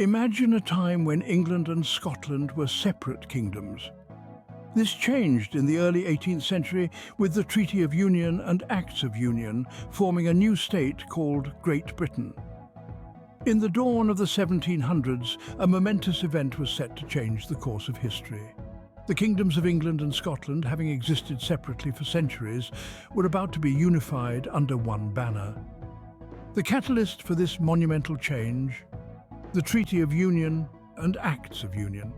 Imagine a time when England and Scotland were separate kingdoms. This changed in the early 18th century with the Treaty of Union and Acts of Union, forming a new state called Great Britain. In the dawn of the 1700s, a momentous event was set to change the course of history. The kingdoms of England and Scotland, having existed separately for centuries, were about to be unified under one banner. The catalyst for this monumental change, the Treaty of Union and Acts of Union.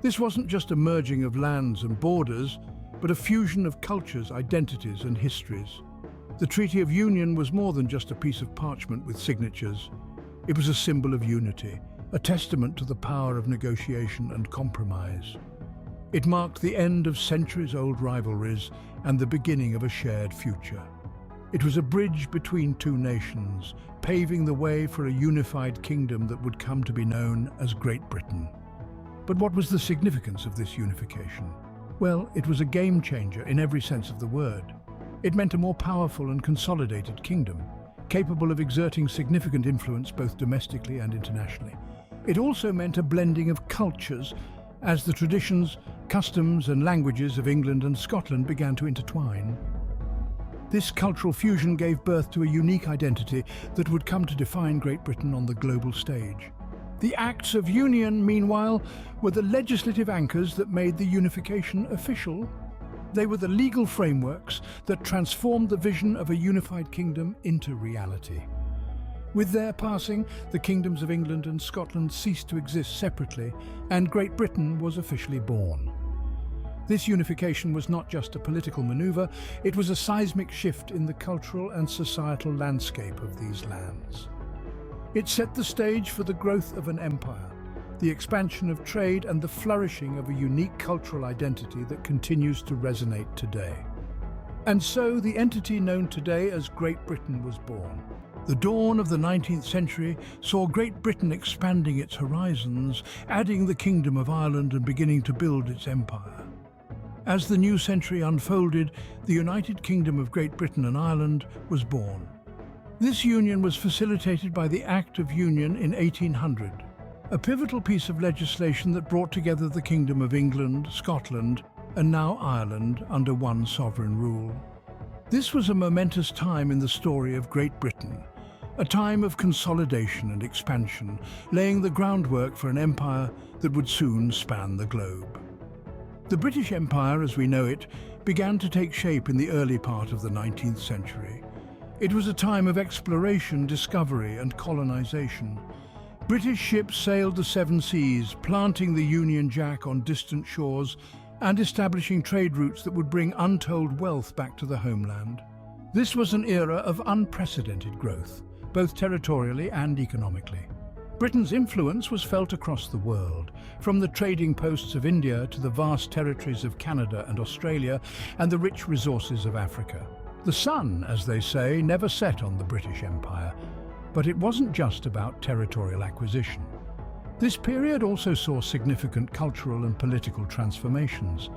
This wasn't just a merging of lands and borders, but a fusion of cultures, identities and histories. The Treaty of Union was more than just a piece of parchment with signatures. It was a symbol of unity, a testament to the power of negotiation and compromise. It marked the end of centuries-old rivalries and the beginning of a shared future. It was a bridge between two nations, paving the way for a unified kingdom that would come to be known as Great Britain. But what was the significance of this unification? Well, it was a game changer in every sense of the word. It meant a more powerful and consolidated kingdom, capable of exerting significant influence both domestically and internationally. It also meant a blending of cultures as the traditions, customs and languages of England and Scotland began to intertwine. This cultural fusion gave birth to a unique identity that would come to define Great Britain on the global stage. The Acts of Union, meanwhile, were the legislative anchors that made the unification official. They were the legal frameworks that transformed the vision of a unified kingdom into reality. With their passing, the kingdoms of England and Scotland ceased to exist separately, and Great Britain was officially born. This unification was not just a political maneuver, it was a seismic shift in the cultural and societal landscape of these lands. It set the stage for the growth of an empire, the expansion of trade and the flourishing of a unique cultural identity that continues to resonate today. And so the entity known today as Great Britain was born. The dawn of the 19th century saw Great Britain expanding its horizons, adding the Kingdom of Ireland and beginning to build its empire. As the new century unfolded, the United Kingdom of Great Britain and Ireland was born. This union was facilitated by the Act of Union in 1800, a pivotal piece of legislation that brought together the Kingdom of England, Scotland, and now Ireland under one sovereign rule. This was a momentous time in the story of Great Britain, a time of consolidation and expansion, laying the groundwork for an empire that would soon span the globe. The British Empire, as we know it, began to take shape in the early part of the 19th century. It was a time of exploration, discovery, and colonization. British ships sailed the seven seas, planting the Union Jack on distant shores and establishing trade routes that would bring untold wealth back to the homeland. This was an era of unprecedented growth, both territorially and economically. Britain's influence was felt across the world, from the trading posts of India to the vast territories of Canada and Australia and the rich resources of Africa. The sun, as they say, never set on the British Empire, but it wasn't just about territorial acquisition. This period also saw significant cultural and political transformations.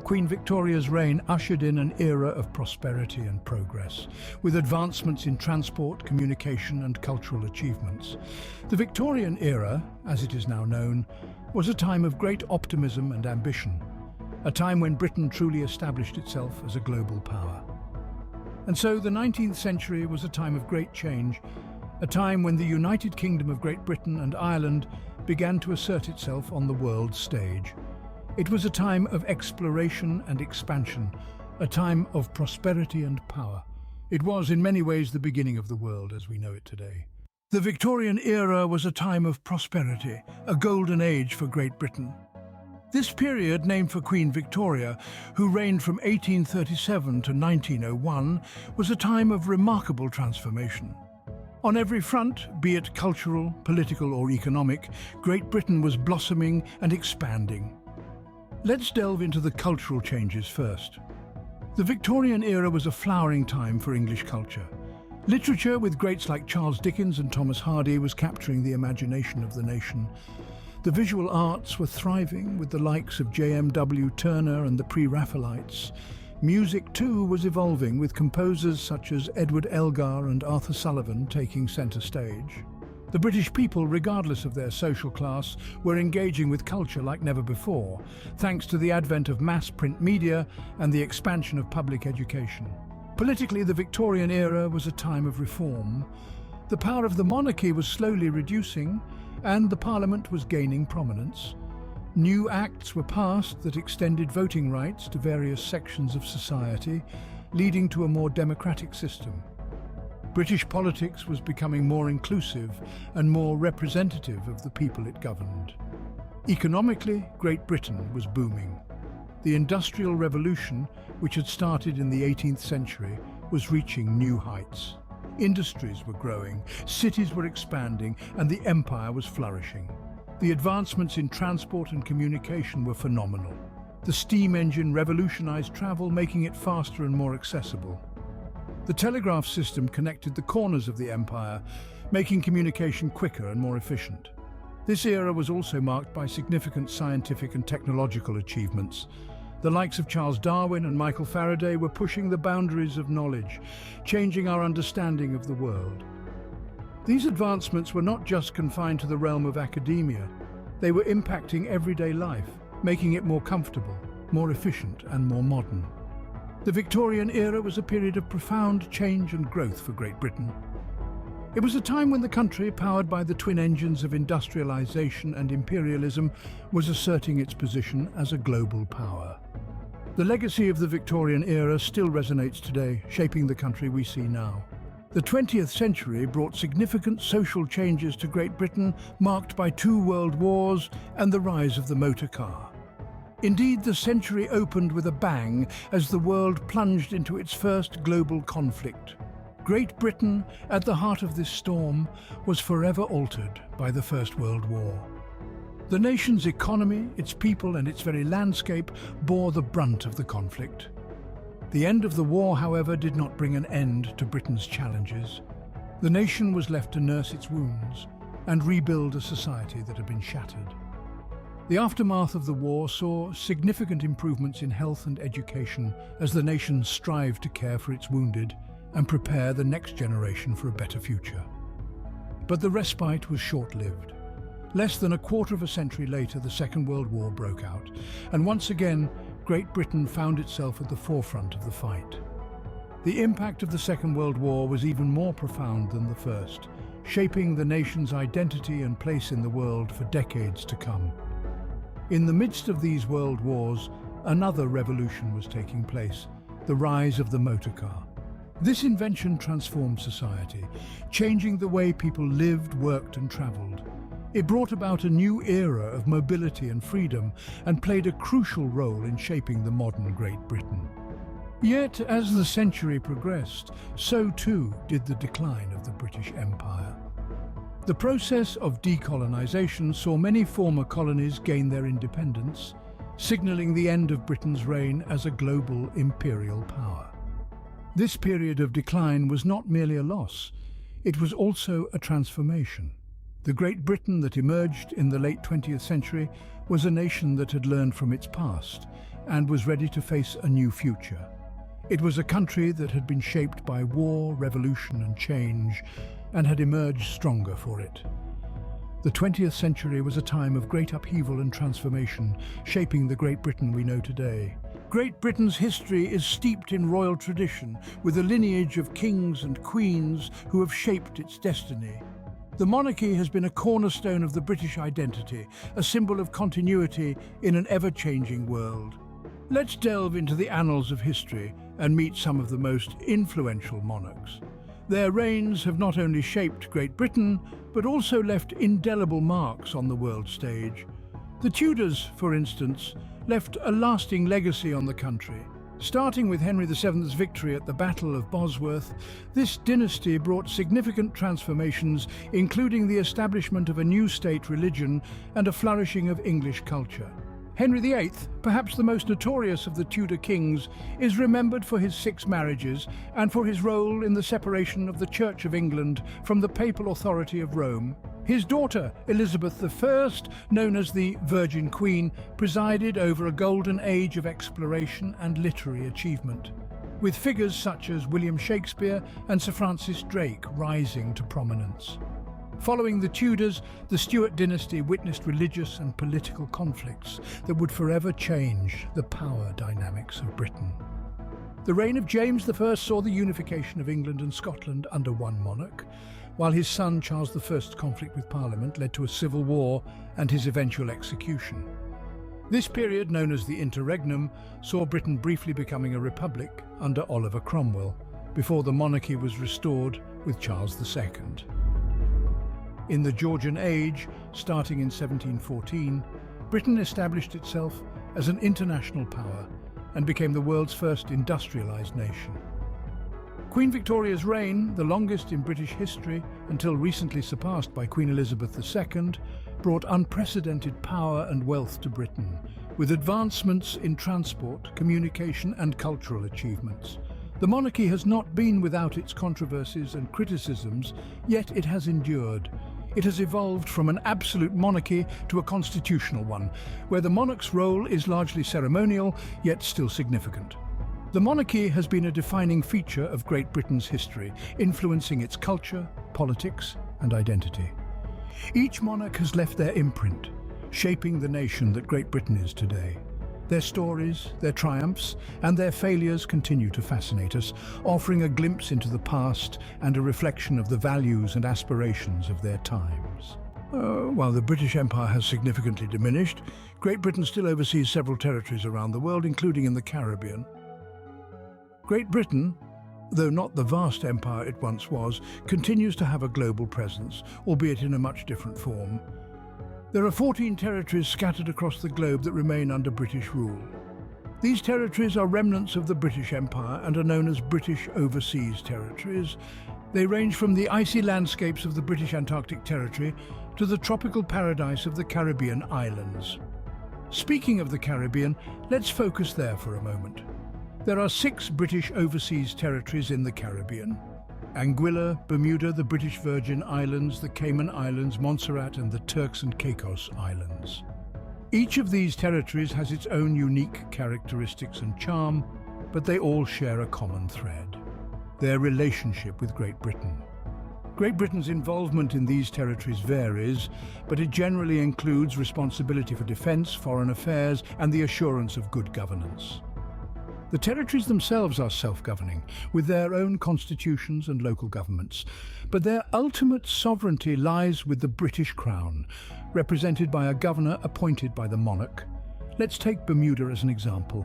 Queen Victoria's reign ushered in an era of prosperity and progress, with advancements in transport, communication and cultural achievements. The Victorian era, as it is now known, was a time of great optimism and ambition, a time when Britain truly established itself as a global power. And so the 19th century was a time of great change, a time when the United Kingdom of Great Britain and Ireland began to assert itself on the world stage. It was a time of exploration and expansion, a time of prosperity and power. It was in many ways the beginning of the world as we know it today. The Victorian era was a time of prosperity, a golden age for Great Britain. This period, named for Queen Victoria, who reigned from 1837 to 1901, was a time of remarkable transformation. On every front, be it cultural, political or economic, Great Britain was blossoming and expanding. Let's delve into the cultural changes first. The Victorian era was a flowering time for English culture. Literature, with greats like Charles Dickens and Thomas Hardy, was capturing the imagination of the nation. The visual arts were thriving, with the likes of J.M.W. Turner and the Pre-Raphaelites. Music, too, was evolving, with composers such as Edward Elgar and Arthur Sullivan taking centre stage. The British people, regardless of their social class, were engaging with culture like never before, thanks to the advent of mass print media and the expansion of public education. Politically, the Victorian era was a time of reform. The power of the monarchy was slowly reducing, and the Parliament was gaining prominence. New acts were passed that extended voting rights to various sections of society, leading to a more democratic system. British politics was becoming more inclusive and more representative of the people it governed. Economically, Great Britain was booming. The Industrial Revolution, which had started in the 18th century, was reaching new heights. Industries were growing, cities were expanding, and the empire was flourishing. The advancements in transport and communication were phenomenal. The steam engine revolutionized travel, making it faster and more accessible. The telegraph system connected the corners of the empire, making communication quicker and more efficient. This era was also marked by significant scientific and technological achievements. The likes of Charles Darwin and Michael Faraday were pushing the boundaries of knowledge, changing our understanding of the world. These advancements were not just confined to the realm of academia. They were impacting everyday life, making it more comfortable, more efficient, and more modern. The Victorian era was a period of profound change and growth for Great Britain. It was a time when the country, powered by the twin engines of industrialization and imperialism, was asserting its position as a global power. The legacy of the Victorian era still resonates today, shaping the country we see now. The 20th century brought significant social changes to Great Britain, marked by 2 world wars and the rise of the motor car. Indeed, the century opened with a bang as the world plunged into its first global conflict. Great Britain, at the heart of this storm, was forever altered by the First World War. The nation's economy, its people, and its very landscape bore the brunt of the conflict. The end of the war, however, did not bring an end to Britain's challenges. The nation was left to nurse its wounds and rebuild a society that had been shattered. The aftermath of the war saw significant improvements in health and education as the nation strived to care for its wounded and prepare the next generation for a better future. But the respite was short-lived. Less than a quarter of a century later, the Second World War broke out, and once again, Great Britain found itself at the forefront of the fight. The impact of the Second World War was even more profound than the first, shaping the nation's identity and place in the world for decades to come. In the midst of these world wars, another revolution was taking place, the rise of the motor car. This invention transformed society, changing the way people lived, worked, and traveled. It brought about a new era of mobility and freedom and played a crucial role in shaping the modern Great Britain. Yet, as the century progressed, so too did the decline of the British Empire. The process of decolonization saw many former colonies gain their independence, signaling the end of Britain's reign as a global imperial power. This period of decline was not merely a loss, it was also a transformation. The Great Britain that emerged in the late 20th century was a nation that had learned from its past and was ready to face a new future. It was a country that had been shaped by war, revolution, and change, and had emerged stronger for it. The 20th century was a time of great upheaval and transformation, shaping the Great Britain we know today. Great Britain's history is steeped in royal tradition, with a lineage of kings and queens who have shaped its destiny. The monarchy has been a cornerstone of the British identity, a symbol of continuity in an ever-changing world. Let's delve into the annals of history and meet some of the most influential monarchs. Their reigns have not only shaped Great Britain, but also left indelible marks on the world stage. The Tudors, for instance, left a lasting legacy on the country. Starting with Henry VII's victory at the Battle of Bosworth, this dynasty brought significant transformations, including the establishment of a new state religion and a flourishing of English culture. Henry VIII, perhaps the most notorious of the Tudor kings, is remembered for his 6 marriages and for his role in the separation of the Church of England from the papal authority of Rome. His daughter, Elizabeth I, known as the Virgin Queen, presided over a golden age of exploration and literary achievement, with figures such as William Shakespeare and Sir Francis Drake rising to prominence. Following the Tudors, the Stuart dynasty witnessed religious and political conflicts that would forever change the power dynamics of Britain. The reign of James I saw the unification of England and Scotland under one monarch, while his son Charles I's conflict with Parliament led to a civil war and his eventual execution. This period, known as the Interregnum, saw Britain briefly becoming a republic under Oliver Cromwell, before the monarchy was restored with Charles II. In the Georgian Age, starting in 1714, Britain established itself as an international power and became the world's first industrialised nation. Queen Victoria's reign, the longest in British history until recently surpassed by Queen Elizabeth II, brought unprecedented power and wealth to Britain, with advancements in transport, communication and cultural achievements. The monarchy has not been without its controversies and criticisms, yet it has endured. It has evolved from an absolute monarchy to a constitutional one, where the monarch's role is largely ceremonial, yet still significant. The monarchy has been a defining feature of Great Britain's history, influencing its culture, politics, and identity. Each monarch has left their imprint, shaping the nation that Great Britain is today. Their stories, their triumphs, and their failures continue to fascinate us, offering a glimpse into the past and a reflection of the values and aspirations of their times. While the British Empire has significantly diminished, Great Britain still oversees several territories around the world, including in the Caribbean. Great Britain, though not the vast empire it once was, continues to have a global presence, albeit in a much different form. There are 14 territories scattered across the globe that remain under British rule. These territories are remnants of the British Empire and are known as British Overseas Territories. They range from the icy landscapes of the British Antarctic Territory to the tropical paradise of the Caribbean islands. Speaking of the Caribbean, let's focus there for a moment. There are 6 British Overseas Territories in the Caribbean: Anguilla, Bermuda, the British Virgin Islands, the Cayman Islands, Montserrat and the Turks and Caicos Islands. Each of these territories has its own unique characteristics and charm, but they all share a common thread: their relationship with Great Britain. Great Britain's involvement in these territories varies, but it generally includes responsibility for defence, foreign affairs and the assurance of good governance. The territories themselves are self-governing, with their own constitutions and local governments, but their ultimate sovereignty lies with the British Crown, represented by a governor appointed by the monarch. Let's take Bermuda as an example.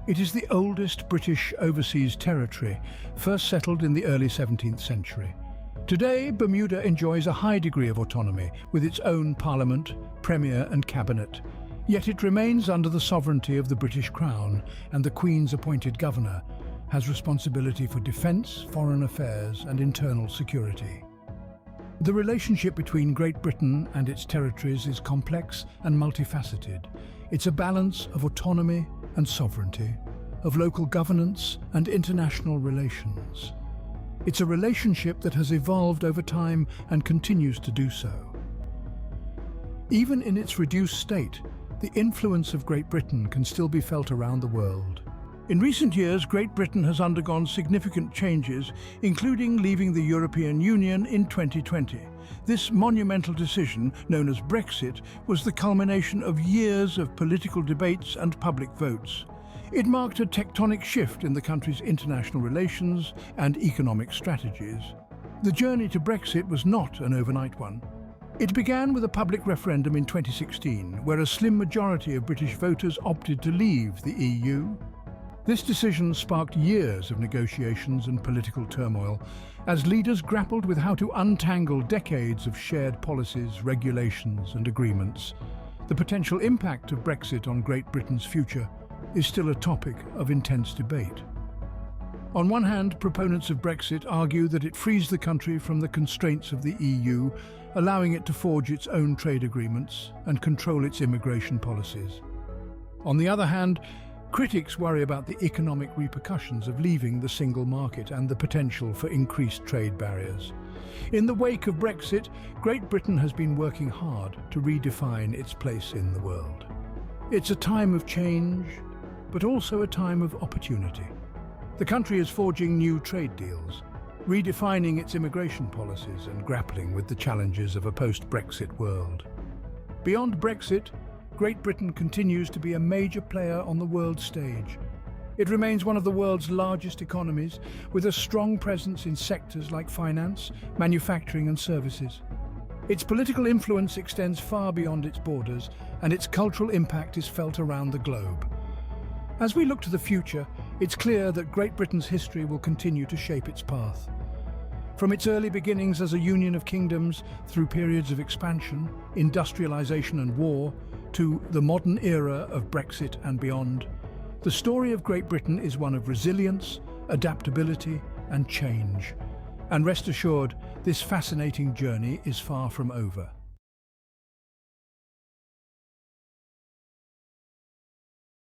It is the oldest British overseas territory, first settled in the early 17th century. Today, Bermuda enjoys a high degree of autonomy, with its own parliament, premier and cabinet. Yet it remains under the sovereignty of the British Crown, and the Queen's appointed governor has responsibility for defence, foreign affairs and internal security. The relationship between Great Britain and its territories is complex and multifaceted. It's a balance of autonomy and sovereignty, of local governance and international relations. It's a relationship that has evolved over time and continues to do so. Even in its reduced state, the influence of Great Britain can still be felt around the world. In recent years, Great Britain has undergone significant changes, including leaving the European Union in 2020. This monumental decision, known as Brexit, was the culmination of years of political debates and public votes. It marked a tectonic shift in the country's international relations and economic strategies. The journey to Brexit was not an overnight one. It began with a public referendum in 2016, where a slim majority of British voters opted to leave the EU. This decision sparked years of negotiations and political turmoil, as leaders grappled with how to untangle decades of shared policies, regulations and agreements. The potential impact of Brexit on Great Britain's future is still a topic of intense debate. On one hand, proponents of Brexit argue that it frees the country from the constraints of the EU, allowing it to forge its own trade agreements and control its immigration policies. On the other hand, critics worry about the economic repercussions of leaving the single market and the potential for increased trade barriers. In the wake of Brexit, Great Britain has been working hard to redefine its place in the world. It's a time of change, but also a time of opportunity. The country is forging new trade deals, redefining its immigration policies and grappling with the challenges of a post-Brexit world. Beyond Brexit, Great Britain continues to be a major player on the world stage. It remains one of the world's largest economies, with a strong presence in sectors like finance, manufacturing and services. Its political influence extends far beyond its borders, and its cultural impact is felt around the globe. As we look to the future, it's clear that Great Britain's history will continue to shape its path. From its early beginnings as a union of kingdoms, through periods of expansion, industrialization and war, to the modern era of Brexit and beyond, the story of Great Britain is one of resilience, adaptability and change. And rest assured, this fascinating journey is far from over.